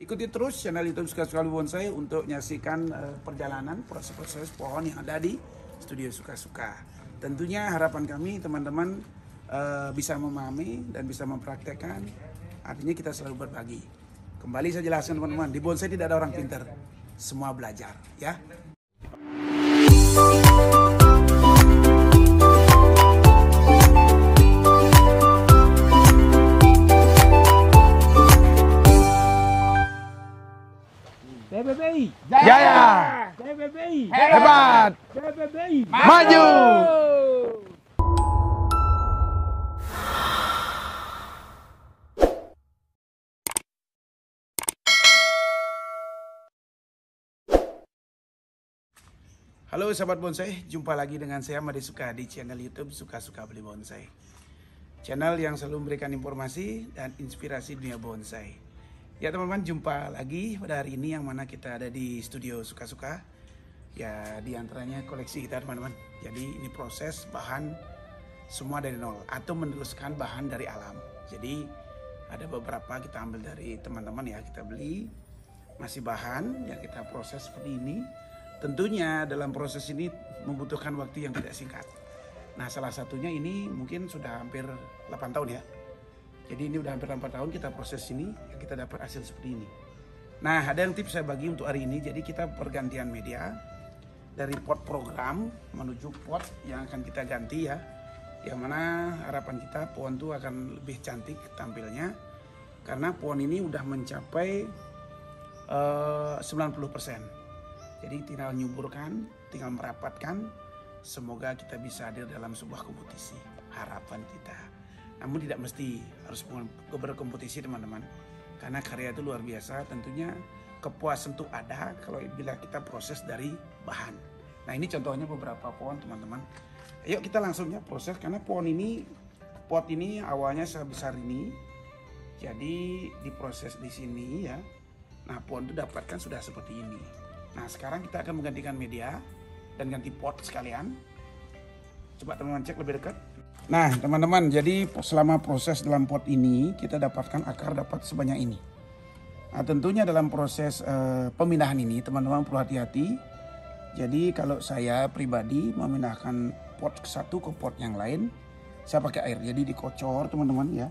Ikuti terus channel YouTube Suka-Suka Bonsai untuk menyaksikan perjalanan proses-proses pohon yang ada di studio Suka-Suka. Tentunya harapan kami teman-teman bisa memahami dan bisa mempraktekkan. Artinya kita selalu berbagi. Kembali saya jelaskan teman-teman, di bonsai tidak ada orang pintar, semua belajar ya. PBBI Jaya, PBBI hebat, PBBI maju. Halo sahabat bonsai, jumpa lagi dengan saya Made Suka di channel YouTube Suka-Suka Beli Bonsai. Channel yang selalu memberikan informasi dan inspirasi dunia bonsai. Ya teman-teman, jumpa lagi pada hari ini yang mana kita ada di studio Suka-Suka. Ya diantaranya koleksi kita teman-teman. Jadi ini proses bahan semua dari nol atau meneruskan bahan dari alam. Jadi ada beberapa kita ambil dari teman-teman ya, kita beli masih bahan yang kita proses seperti ini. Tentunya dalam proses ini membutuhkan waktu yang tidak singkat. Nah salah satunya ini mungkin sudah hampir 8 tahun ya. Jadi ini udah hampir 8 tahun kita proses ini, kita dapat hasil seperti ini. Nah ada yang tips saya bagi untuk hari ini. Jadi kita pergantian media dari pot program menuju pot yang akan kita ganti ya. Yang mana harapan kita pohon itu akan lebih cantik tampilnya. Karena pohon ini udah mencapai 90%. Jadi tinggal nyuburkan, tinggal merapatkan. Semoga kita bisa hadir dalam sebuah kompetisi. Harapan kita. Namun tidak mesti harus berkompetisi teman-teman. Karena karya itu luar biasa. Tentunya kepuasan itu ada kalau bila kita proses dari bahan. Nah ini contohnya beberapa pohon teman-teman. Ayo kita langsungnya proses. Karena pohon ini, pot ini awalnya sebesar ini. Jadi diproses di sini ya. Nah pohon itu dapatkan sudah seperti ini. Nah sekarang kita akan menggantikan media dan ganti pot sekalian. Coba teman-teman cek lebih dekat. Nah teman-teman, jadi selama proses dalam pot ini kita dapatkan akar dapat sebanyak ini. Nah tentunya dalam proses pemindahan ini teman-teman perlu hati-hati. Jadi kalau saya pribadi memindahkan pot satu ke pot yang lain, saya pakai air. Jadi dikocor teman-teman ya.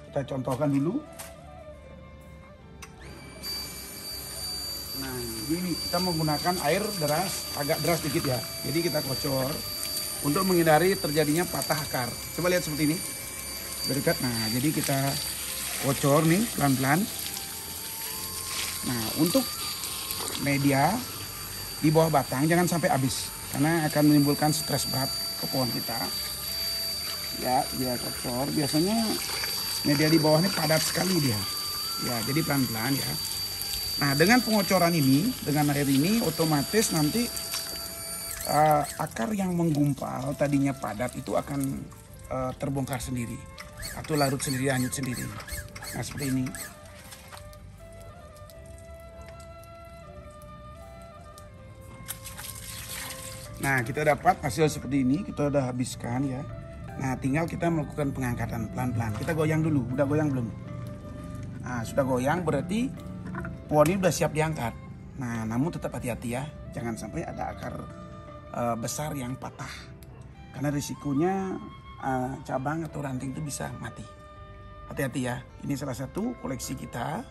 Kita contohkan dulu. Nah ini kita menggunakan air deras, agak deras sedikit ya. Jadi kita kocor untuk menghindari terjadinya patah akar. Coba lihat seperti ini berdekat. Nah jadi kita kocor nih pelan-pelan. Nah untuk media di bawah batang jangan sampai habis, karena akan menimbulkan stres berat ke pohon kita. Ya dia kocor, biasanya media di bawah ini padat sekali dia. Ya jadi pelan-pelan ya. Nah dengan pengocoran ini, dengan air ini otomatis nanti akar yang menggumpal tadinya padat itu akan terbongkar sendiri. Atau larut sendiri, hanyut sendiri. Nah seperti ini. Nah kita dapat hasil seperti ini, kita udah habiskan ya. Nah tinggal kita melakukan pengangkatan pelan-pelan. Kita goyang dulu, udah goyang belum? Nah sudah goyang berarti pohon ini udah siap diangkat. Nah, namun tetap hati-hati ya, jangan sampai ada akar besar yang patah. Karena risikonya cabang atau ranting itu bisa mati. Hati-hati ya. Ini salah satu koleksi kita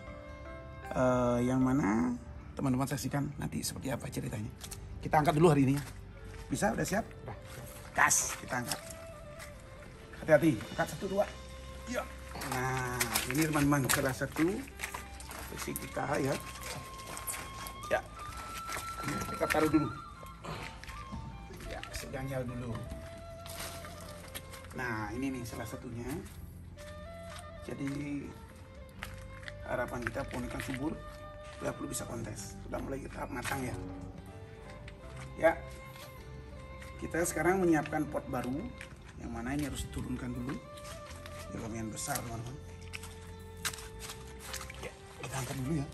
yang mana teman-teman saksikan nanti seperti apa ceritanya. Kita angkat dulu hari ini ya. Bisa? Udah siap? Gas, kita angkat. Hati-hati, angkat 1, 2. Ya. Nah, ini teman-teman salah satu koleksi kita ya. Ya. Kita taruh dulu. Ya, seganjal dulu. Nah, ini nih salah satunya. Jadi harapan kita pohon ikan subur sudah perlu bisa kontes. Sudah mulai tahap matang ya. Ya. Kita sekarang menyiapkan pot baru yang mana ini harus diturunkan dulu. Ini lumayan besar, teman-teman. Ya, kita angkat dulu ya.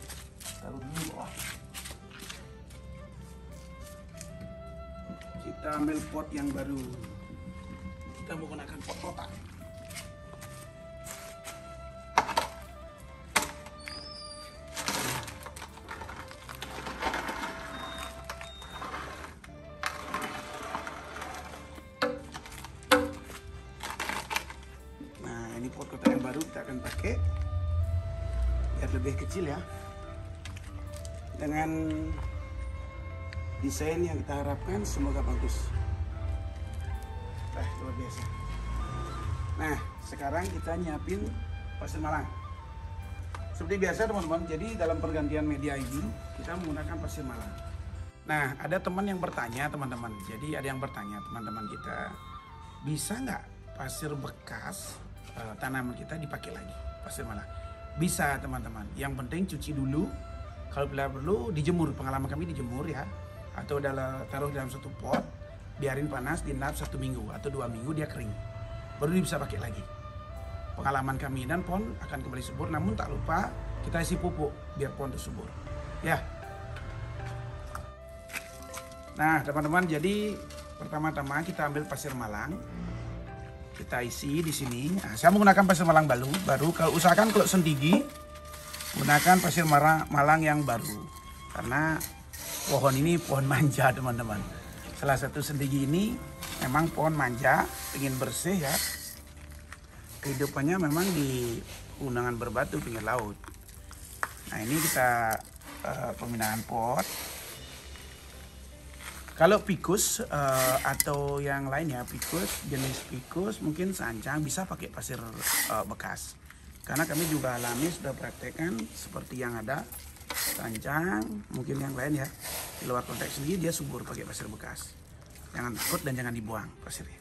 Taruh dulu di bawah. Kita ambil pot yang baru. Kita menggunakan pot kotak. kecil ya, dengan desain yang kita harapkan semoga bagus. Luar biasa. Nah, sekarang kita nyiapin pasir malang. Seperti biasa teman-teman, jadi dalam pergantian media ini kita menggunakan pasir malang. Nah, ada teman yang bertanya teman-teman. Jadi ada yang bertanya teman-teman kita, bisa nggak pasir bekas tanaman kita dipakai lagi pasir malang? Bisa teman-teman. Yang penting cuci dulu. Kalau bila perlu dijemur. Pengalaman kami dijemur ya, atau taruh dalam satu pot, biarin panas, diendap 1 minggu atau 2 minggu dia kering, baru bisa pakai lagi. Pengalaman kami, dan pohon akan kembali subur. Namun tak lupa kita isi pupuk biar pohon itu subur ya. Nah teman-teman, jadi pertama-tama kita ambil pasir malang, kita isi di sini. Nah, saya menggunakan pasir malang baru. Kalau usahakan kalau sendigi gunakan pasir malang yang baru, karena pohon ini pohon manja teman-teman. Salah satu sendigi ini memang pohon manja, ingin bersih ya. Kehidupannya memang di gunungan berbatu pinggir laut. Nah ini kita pemindahan pot. Kalau pikus atau yang lainnya, jenis pikus mungkin sancang, bisa pakai pasir bekas. Karena kami juga alami sudah praktekkan seperti yang ada sancang, mungkin yang lain ya. Di luar konteks sendiri dia subur pakai pasir bekas. Jangan takut dan jangan dibuang pasirnya.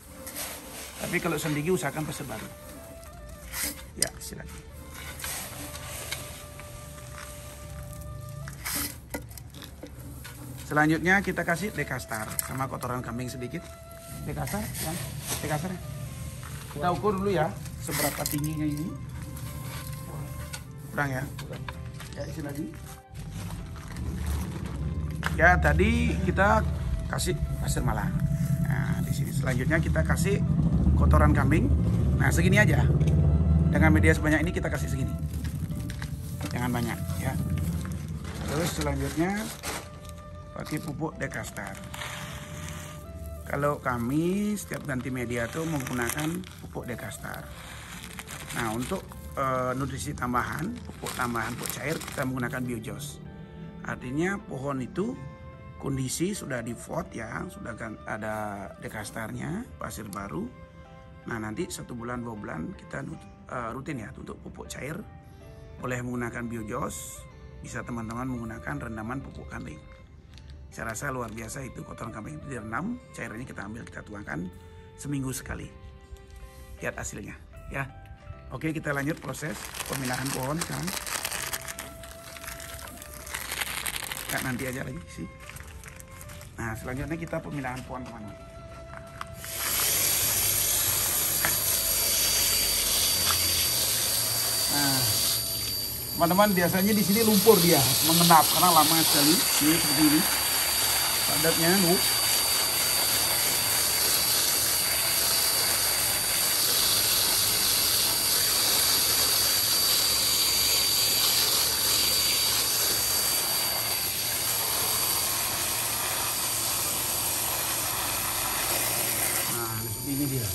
Tapi kalau sendiri usahakan pasir baru. Ya, silakan. Selanjutnya kita kasih dekastar sama kotoran kambing sedikit. Dekastar, ya. Dekastar. Kita ukur dulu ya, seberapa tingginya ini. Kurang ya? Ya, isi lagi. Ya, tadi kita kasih pasir malang. Nah, di sini selanjutnya kita kasih kotoran kambing. Nah, segini aja. Dengan media sebanyak ini kita kasih segini, jangan banyak ya. Terus selanjutnya pakai pupuk dekastar. Kalau kami setiap ganti media tuh menggunakan pupuk dekastar. Nah untuk nutrisi tambahan, pupuk cair, kita menggunakan biojos. Artinya pohon itu kondisi sudah di vote ya, sudah ada dekastarnya, pasir baru. Nah nanti 1 bulan 2 bulan kita rutin ya untuk pupuk cair. Boleh menggunakan biojos, bisa teman-teman menggunakan rendaman pupuk kambing. Saya rasa luar biasa itu, kotoran kambing itu direndam, cairannya kita ambil, kita tuangkan seminggu sekali. Lihat hasilnya ya. Oke, kita lanjut proses pemindahan pohon sekarang. Ya, nanti aja lagi sih. Nah selanjutnya kita pemindahan pohon teman-teman. Nah, teman-teman biasanya di sini lumpur dia mengendap karena lama sekali. Ini seperti ini padatnya lu. Nah, seperti ini dia.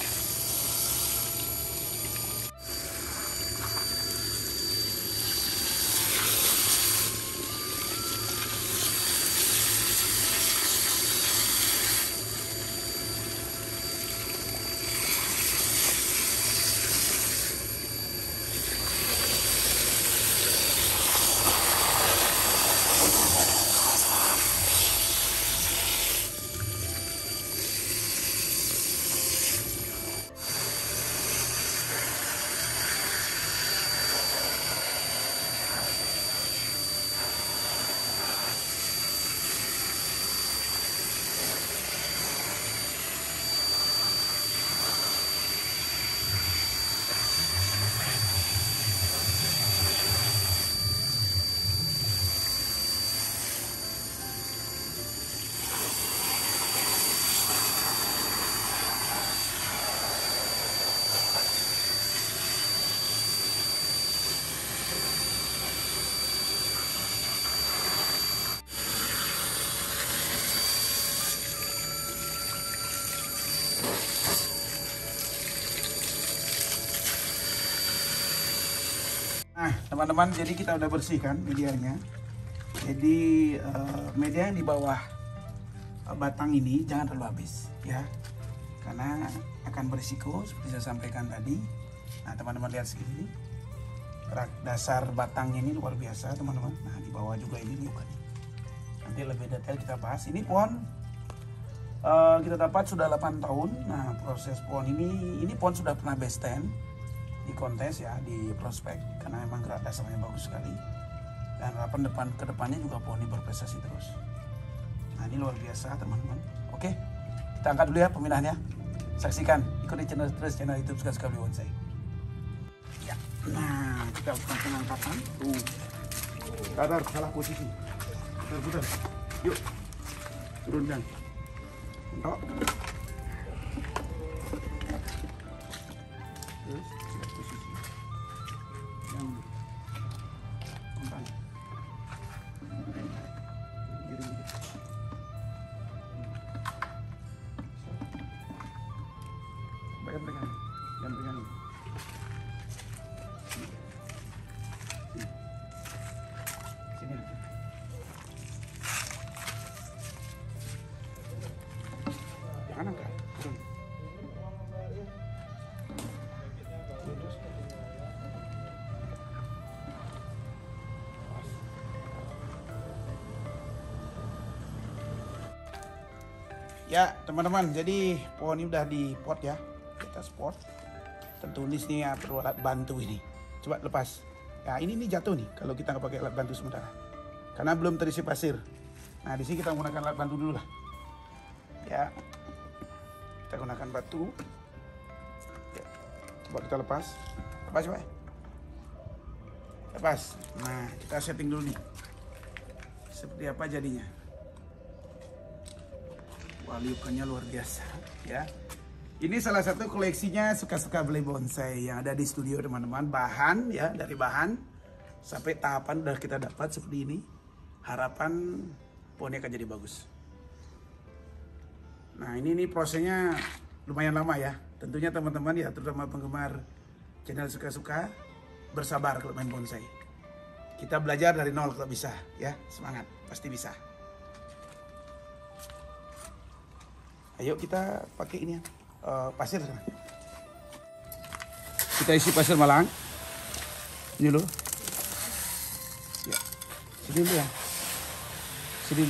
teman-teman, jadi kita udah bersihkan medianya. Jadi media yang di bawah batang ini jangan terlalu habis ya, karena akan berisiko seperti saya sampaikan tadi. Nah teman-teman lihat segini, dasar batangnya ini luar biasa teman-teman. Nah di bawah juga ini juga nih. Nanti lebih detail kita bahas. Ini pohon kita dapat sudah 8 tahun. Nah proses pohon ini pohon sudah pernah best 10 di kontes ya, di prospek, karena memang gerak dasarnya bagus sekali. Dan harapan ke depannya juga pohon ini berprestasi terus. Nah ini luar biasa teman-teman. Oke, kita angkat dulu ya pemindahannya. Saksikan, ikuti channel YouTube Suka-Suka Beli Bonsai. Ya, nah kita lakukan pengangkatan. Tuh, sadar salah posisi. Putar. Yuk, turunkan. Untuk. Terus lihat posisi yang kembali. Pegang. Jangan pegang. Sini. Jangan angkat. Turun. Terus. Ya teman-teman, jadi pohon ini udah di pot ya, kita spot. Tentu ini sini ya, perlu alat bantu ini. Coba lepas. Ya ini jatuh nih kalau kita nggak pakai alat bantu sementara, karena belum terisi pasir. Nah di sini kita menggunakan alat bantu dulu lah. Ya, kita gunakan batu. Ya. Coba kita lepas. Coba. Lepas. Nah kita setting dulu nih. Seperti apa jadinya? Wah, liukannya luar biasa ya. Ini salah satu koleksinya Suka-Suka Beli Bonsai yang ada di studio teman-teman. Bahan ya, dari bahan sampai tahapan udah kita dapat seperti ini. Harapan pohonnya akan jadi bagus. Nah ini prosesnya lumayan lama ya. Tentunya teman-teman ya, terutama penggemar channel Suka-Suka, bersabar kalau main bonsai. Kita belajar dari nol kalau bisa ya. Semangat, pasti bisa. Ayo kita pakai ini ya, pasir. Kita isi pasir malang. Ini loh. Ya. Sini dulu ya. Sini.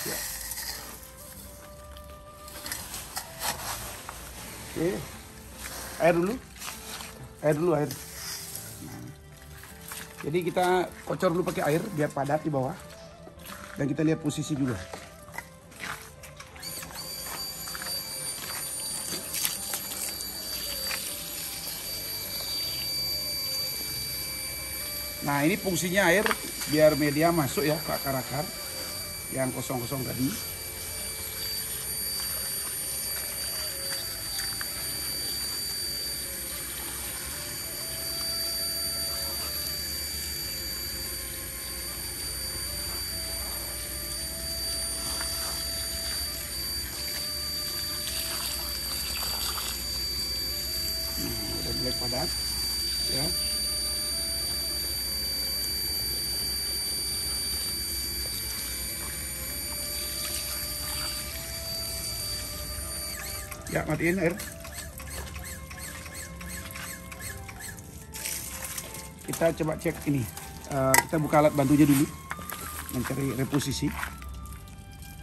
Ya. Oke. Air dulu. Nah. Jadi kita kocor dulu pakai air biar padat di bawah. Dan kita lihat posisi juga. Nah ini fungsinya air biar media masuk ya ke akar-akar yang kosong-kosong tadi. Nah, udah mulai padat ya. Ya, matiin air. Kita coba cek ini. Kita buka alat bantunya dulu. Mencari reposisi.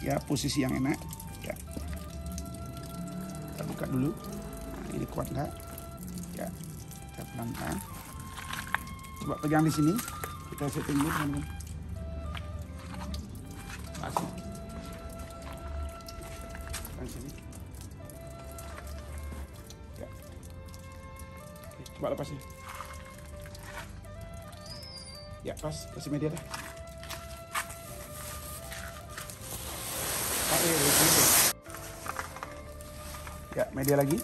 Ya, posisi yang enak. Ya. Kita buka dulu. Nah, ini kuat nggak? Ya. Kita pelan-pelan. Coba pegang di sini. Kita setting dulu teman-teman. Masuk. Di sini. Coba lepasnya. Ya, pas. Kasih media dah. media lagi.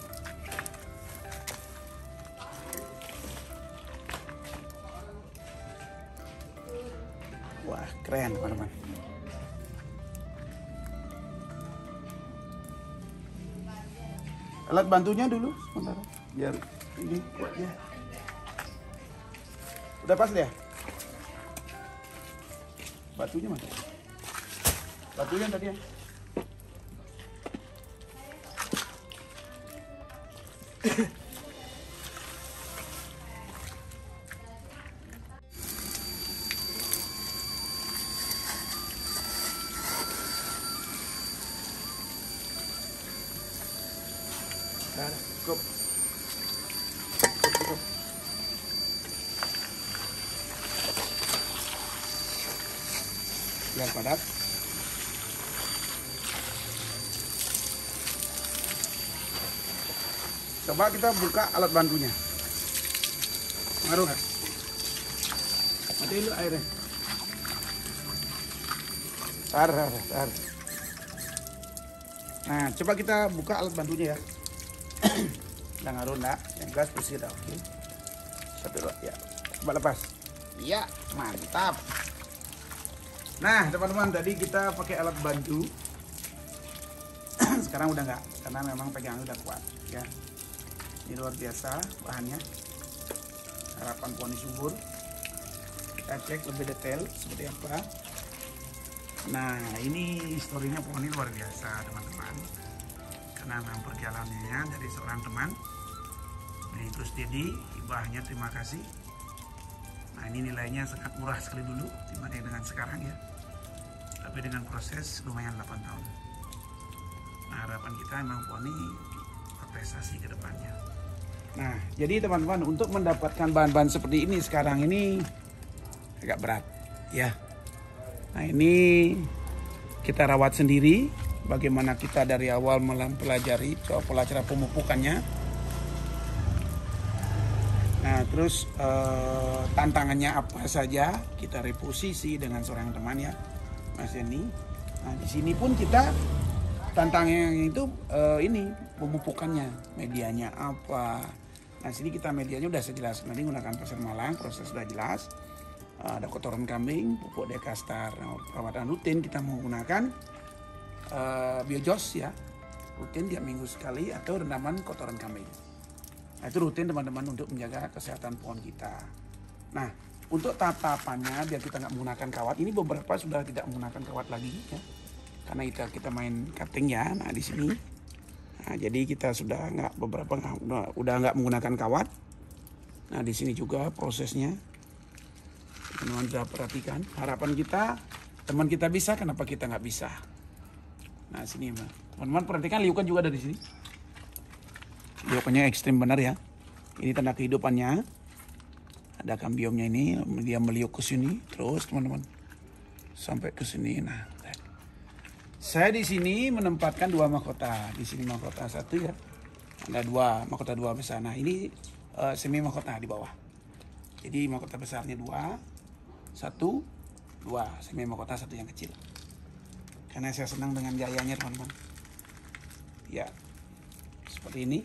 Wah, keren teman-teman. Alat bantunya dulu sebentar, biar ini kuat ya. Udah pas ya? Batunya mana? Batunya tadi ya. Cukup. Cukup. Biar padat. Coba kita buka alat bantunya. Ngaruh nggak? Mati dulu airnya. Tar. Nah, coba kita buka alat bantunya ya. Nggak ngaruh enggak, yang gas posisi udah oke. Satu dua ya, coba lepas. Iya, mantap. Nah teman-teman, tadi kita pakai alat bantu. Sekarang udah enggak, karena memang pegangan udah kuat ya. Ini luar biasa bahannya. Harapan pohon subur. Kita cek lebih detail seperti apa. Nah ini historinya pohon ini luar biasa teman-teman. Karena memang perjalanannya dari seorang teman. Ini terus jadi hibahnya, terima kasih. Nah ini nilainya sangat murah sekali dulu dibanding dengan sekarang ya. Tapi dengan proses lumayan 8 tahun. Nah harapan kita memang pohon ini berprestasi ke depannya. Nah jadi teman-teman, untuk mendapatkan bahan-bahan seperti ini sekarang ini agak berat ya. Nah ini kita rawat sendiri. Bagaimana kita dari awal mempelajari pola cara pemupukannya. Nah terus tantangannya apa saja, kita reposisi dengan seorang teman ya, Mas Denny. Nah di sini pun kita tantangannya itu ini pemupukannya, medianya apa. Nah sini kita medianya udah saya jelaskan tadi, menggunakan pasir malang, proses sudah jelas. Ada kotoran kambing, pupuk dekastar. Nah, perawatan rutin kita menggunakan biojos ya, rutin tiap minggu sekali, atau rendaman kotoran kambing. Nah itu rutin teman-teman untuk menjaga kesehatan pohon kita. Nah untuk tatapannya biar kita nggak menggunakan kawat, ini beberapa sudah tidak menggunakan kawat lagi ya, karena kita main cutting ya. Nah di sini, nah jadi kita sudah udah nggak menggunakan kawat. Nah di sini juga prosesnya teman-teman sudah perhatikan. Harapan kita teman kita bisa, kenapa kita nggak bisa? Nah sini teman-teman perhatikan, liukan juga dari sini. Liukannya ekstrim benar ya. Ini tanda kehidupannya. Ada kambiumnya ini, dia meliuk ke sini terus teman-teman sampai ke sini. Nah, saya di sini menempatkan 2 mahkota. Di sini mahkota 1 ya. Ada 2 mahkota 2 besar. Nah ini semi mahkota di bawah. Jadi mahkota besarnya 2, 1, 2, semi mahkota 1 yang kecil. Karena saya senang dengan gayanya teman-teman. Ya, seperti ini.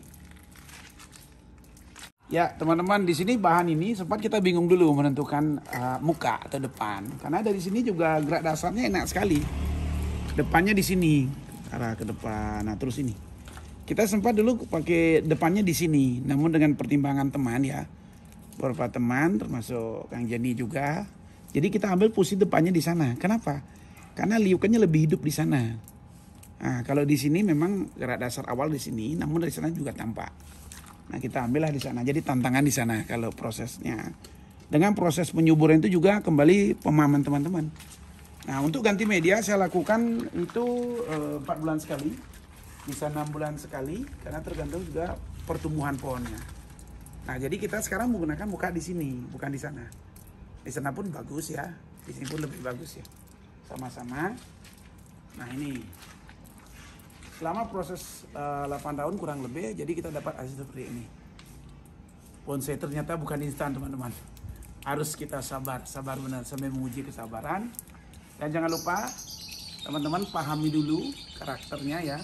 Ya teman-teman, di sini bahan ini sempat kita bingung dulu menentukan muka atau depan. Karena dari sini juga gerak dasarnya enak sekali. Depannya di sini, arah ke depan. Nah terus ini. Kita sempat dulu pakai depannya di sini. Namun dengan pertimbangan teman ya, beberapa teman termasuk Kang Jenny juga. Jadi kita ambil posisi depannya di sana. Kenapa? Karena liukannya lebih hidup di sana. Nah, kalau di sini memang gerak dasar awal di sini, namun dari sana juga tampak. Nah, kita ambillah di sana. Jadi tantangan di sana kalau prosesnya. Dengan proses penyuburan itu juga kembali pemahaman teman-teman. Nah, untuk ganti media saya lakukan itu 4 bulan sekali, bisa 6 bulan sekali, karena tergantung juga pertumbuhan pohonnya. Nah, jadi kita sekarang menggunakan muka di sini, bukan di sana. Di sana pun bagus ya, di sini pun lebih bagus ya. Sama-sama. Nah ini selama proses 8 tahun kurang lebih, jadi kita dapat hasil seperti ini. Bonsai ternyata bukan instan teman-teman, harus kita sabar benar sampai menguji kesabaran. Dan jangan lupa teman-teman pahami dulu karakternya ya,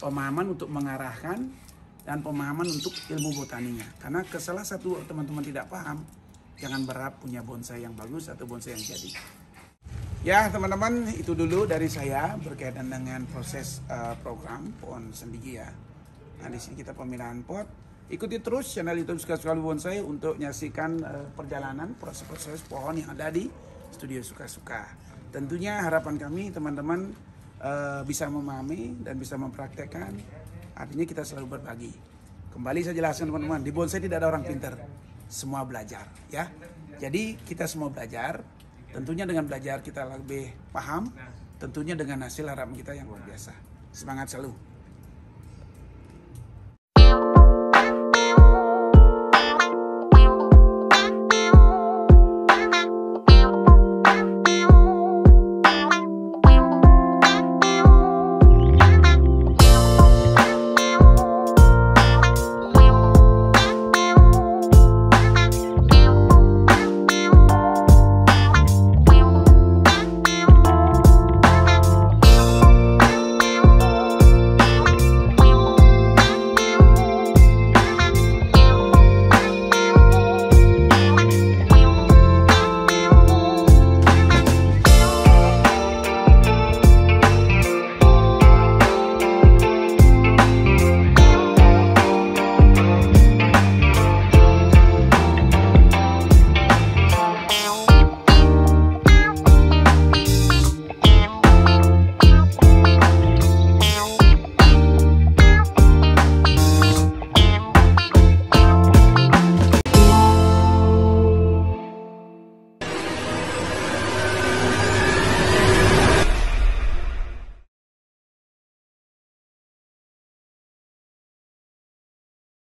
pemahaman untuk mengarahkan dan pemahaman untuk ilmu botaninya. Karena ke salah satu teman-teman tidak paham, jangan berharap punya bonsai yang bagus atau bonsai yang jadi. Ya teman-teman, itu dulu dari saya berkaitan dengan proses program pohon sendigi ya. Nah di sini kita pemilihan pot. Ikuti terus channel YouTube Suka-Suka Bonsai untuk menyaksikan perjalanan proses-proses pohon yang ada di Studio Suka-Suka. Tentunya harapan kami teman-teman bisa memahami dan bisa mempraktekkan. Artinya kita selalu berbagi. Kembali saya jelaskan teman-teman, di bonsai tidak ada orang pintar, semua belajar ya. Jadi kita semua belajar. Tentunya dengan belajar kita lebih paham. Tentunya dengan hasil harapan kita yang luar biasa. Semangat selalu.